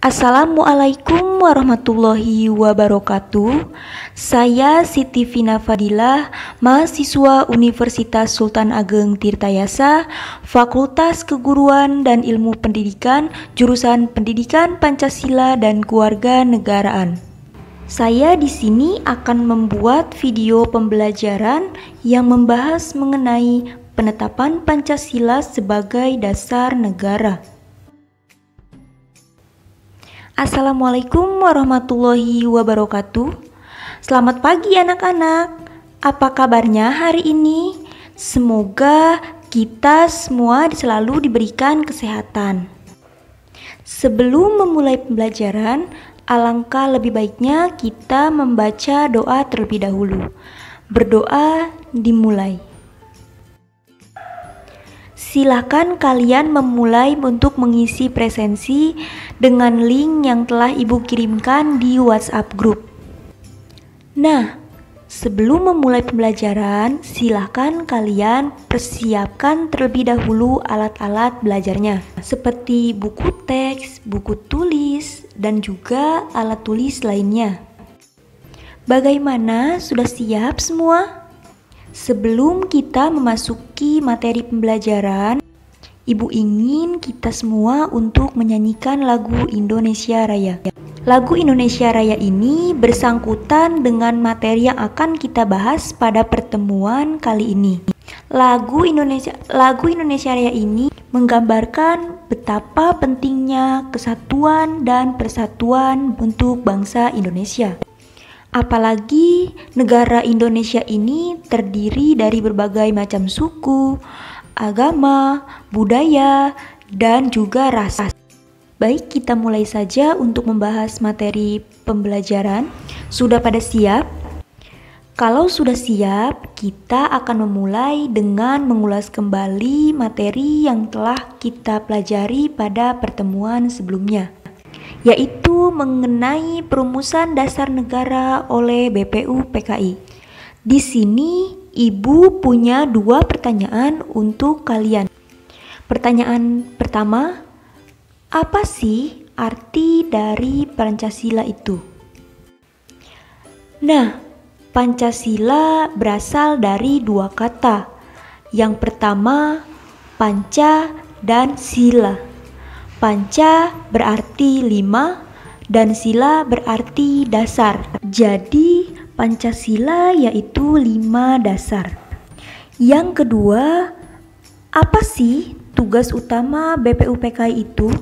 Assalamualaikum warahmatullahi wabarakatuh. Saya Siti Vina Fadilah, mahasiswa Universitas Sultan Ageng Tirtayasa, Fakultas Keguruan dan Ilmu Pendidikan, jurusan Pendidikan Pancasila dan Kewarganegaraan. Saya di sini akan membuat video pembelajaran yang membahas mengenai penetapan Pancasila sebagai dasar negara. Assalamualaikum warahmatullahi wabarakatuh. Selamat pagi anak-anak. Apa kabarnya hari ini? Semoga kita semua selalu diberikan kesehatan. Sebelum memulai pembelajaran, alangkah lebih baiknya kita membaca doa terlebih dahulu. Berdoa dimulai. Silakan kalian memulai untuk mengisi presensi dengan link yang telah Ibu kirimkan di WhatsApp group. Nah, sebelum memulai pembelajaran, silakan kalian persiapkan terlebih dahulu alat-alat belajarnya, seperti buku teks, buku tulis, dan juga alat tulis lainnya. Bagaimana? Sudah siap semua? Sebelum kita memasuki materi pembelajaran, Ibu ingin kita semua untuk menyanyikan lagu Indonesia Raya. Lagu Indonesia Raya ini bersangkutan dengan materi yang akan kita bahas pada pertemuan kali ini. Lagu Indonesia Raya ini menggambarkan betapa pentingnya kesatuan dan persatuan untuk bangsa Indonesia. Apalagi negara Indonesia ini terdiri dari berbagai macam suku, agama, budaya, dan juga ras. Baik, kita mulai saja untuk membahas materi pembelajaran. Sudah pada siap? Kalau sudah siap, kita akan memulai dengan mengulas kembali materi yang telah kita pelajari pada pertemuan sebelumnya, yaitu mengenai perumusan dasar negara oleh BPUPKI. Di sini Ibu punya dua pertanyaan untuk kalian. Pertanyaan pertama, apa sih arti dari Pancasila itu? Nah, Pancasila berasal dari dua kata. Yang pertama, panca dan sila. Panca berarti 5 dan sila berarti dasar. Jadi Pancasila yaitu 5 dasar. Yang kedua, apa sih tugas utama BPUPKI itu?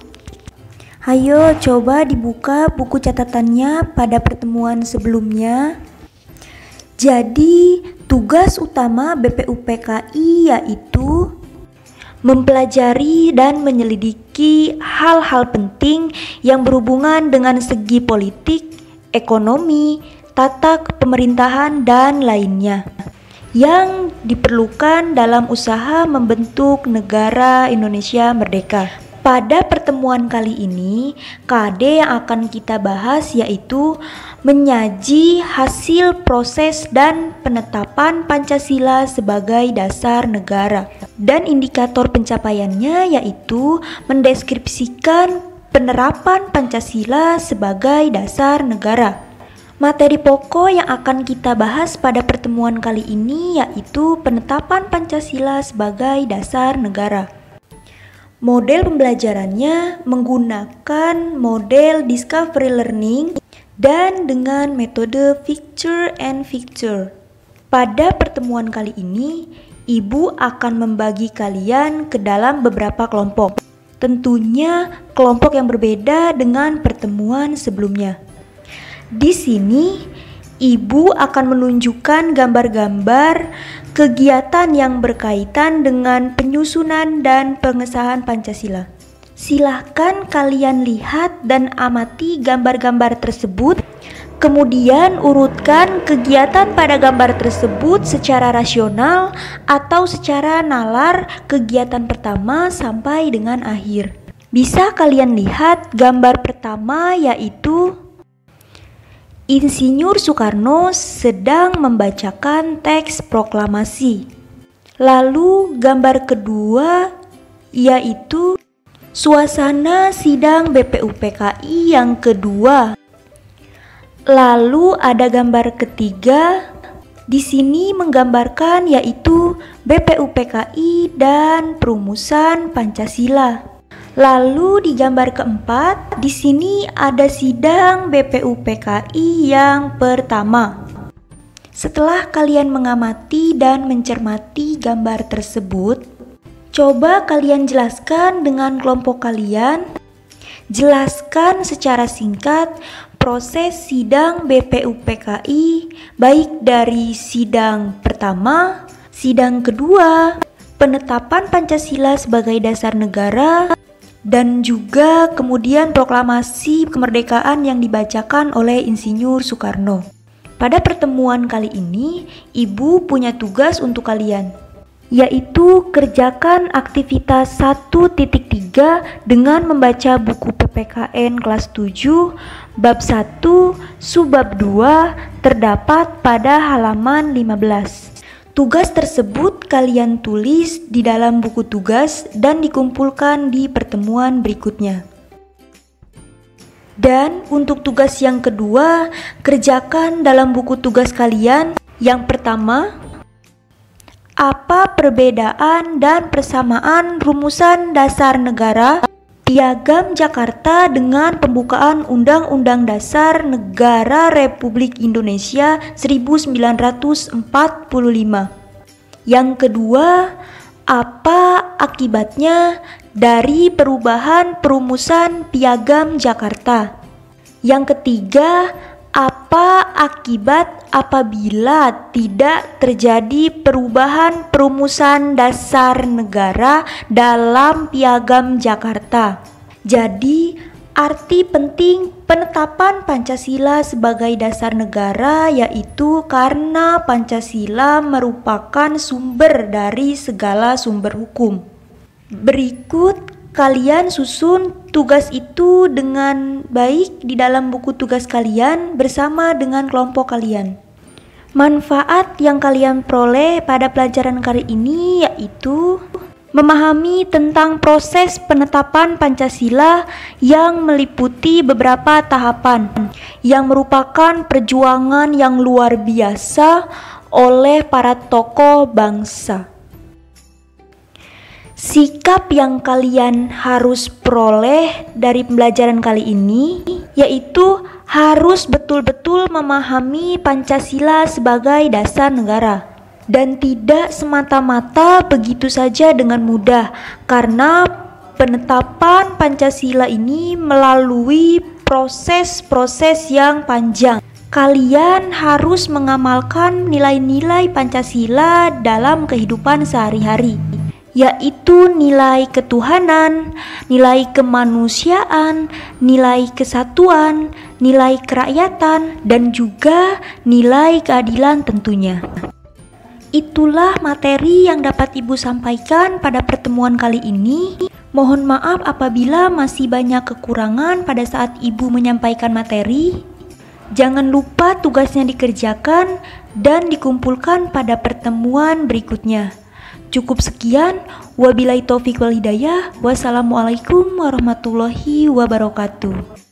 Ayo coba dibuka buku catatannya pada pertemuan sebelumnya. Jadi tugas utama BPUPKI yaitu mempelajari dan menyelidiki hal-hal penting yang berhubungan dengan segi politik, ekonomi, tata pemerintahan, dan lainnya yang diperlukan dalam usaha membentuk negara Indonesia merdeka. Pada pertemuan kali ini, KD yang akan kita bahas yaitu menyaji hasil proses dan penetapan Pancasila sebagai dasar negara. Dan indikator pencapaiannya yaitu mendeskripsikan penerapan Pancasila sebagai dasar negara. Materi pokok yang akan kita bahas pada pertemuan kali ini yaitu penetapan Pancasila sebagai dasar negara. Model pembelajarannya menggunakan model discovery learning dan dengan metode picture and picture. Pada pertemuan kali ini, Ibu akan membagi kalian ke dalam beberapa kelompok. Tentunya kelompok yang berbeda dengan pertemuan sebelumnya. Di sini, Ibu akan menunjukkan gambar-gambar kegiatan yang berkaitan dengan penyusunan dan pengesahan Pancasila. Silahkan kalian lihat dan amati gambar-gambar tersebut. Kemudian urutkan kegiatan pada gambar tersebut secara rasional atau secara nalar kegiatan pertama sampai dengan akhir. Bisa kalian lihat gambar pertama yaitu Insinyur Soekarno sedang membacakan teks proklamasi. Lalu gambar kedua yaitu suasana sidang BPUPKI yang kedua. Lalu ada gambar ketiga. Di sini menggambarkan yaitu BPUPKI dan perumusan Pancasila. Lalu di gambar keempat, di sini ada sidang BPUPKI yang pertama. Setelah kalian mengamati dan mencermati gambar tersebut, coba kalian jelaskan dengan kelompok kalian. Jelaskan secara singkat proses sidang BPUPKI, baik dari sidang pertama, sidang kedua, penetapan Pancasila sebagai dasar negara, dan juga kemudian proklamasi kemerdekaan yang dibacakan oleh Insinyur Soekarno. Pada pertemuan kali ini, Ibu punya tugas untuk kalian, yaitu kerjakan aktivitas 1.3 dengan membaca buku PPKN kelas 7, bab 1, subbab 2, terdapat pada halaman 15. Tugas tersebut kalian tulis di dalam buku tugas dan dikumpulkan di pertemuan berikutnya. Dan untuk tugas yang kedua, kerjakan dalam buku tugas kalian. Yang pertama, apa perbedaan dan persamaan rumusan dasar negara Piagam Jakarta dengan pembukaan Undang-Undang Dasar Negara Republik Indonesia 1945? Yang kedua, apa akibatnya dari perubahan perumusan Piagam Jakarta? Yang ketiga, apa akibat apabila tidak terjadi perubahan perumusan dasar negara dalam Piagam Jakarta? Jadi, arti penting penetapan Pancasila sebagai dasar negara yaitu karena Pancasila merupakan sumber dari segala sumber hukum. Berikut kalian susun tugas itu dengan baik di dalam buku tugas kalian bersama dengan kelompok kalian. Manfaat yang kalian peroleh pada pelajaran kali ini yaitu memahami tentang proses penetapan Pancasila yang meliputi beberapa tahapan yang merupakan perjuangan yang luar biasa oleh para tokoh bangsa. Sikap yang kalian harus peroleh dari pembelajaran kali ini yaitu harus betul-betul memahami Pancasila sebagai dasar negara dan tidak semata-mata begitu saja dengan mudah, karena penetapan Pancasila ini melalui proses-proses yang panjang. Kalian harus mengamalkan nilai-nilai Pancasila dalam kehidupan sehari-hari, yaitu nilai ketuhanan, nilai kemanusiaan, nilai kesatuan, nilai kerakyatan, dan juga nilai keadilan tentunya. Itulah materi yang dapat Ibu sampaikan pada pertemuan kali ini. Mohon maaf apabila masih banyak kekurangan pada saat Ibu menyampaikan materi. Jangan lupa tugasnya dikerjakan dan dikumpulkan pada pertemuan berikutnya. Cukup sekian, wabillahi taufiq wal hidayah. Wassalamualaikum warahmatullahi wabarakatuh.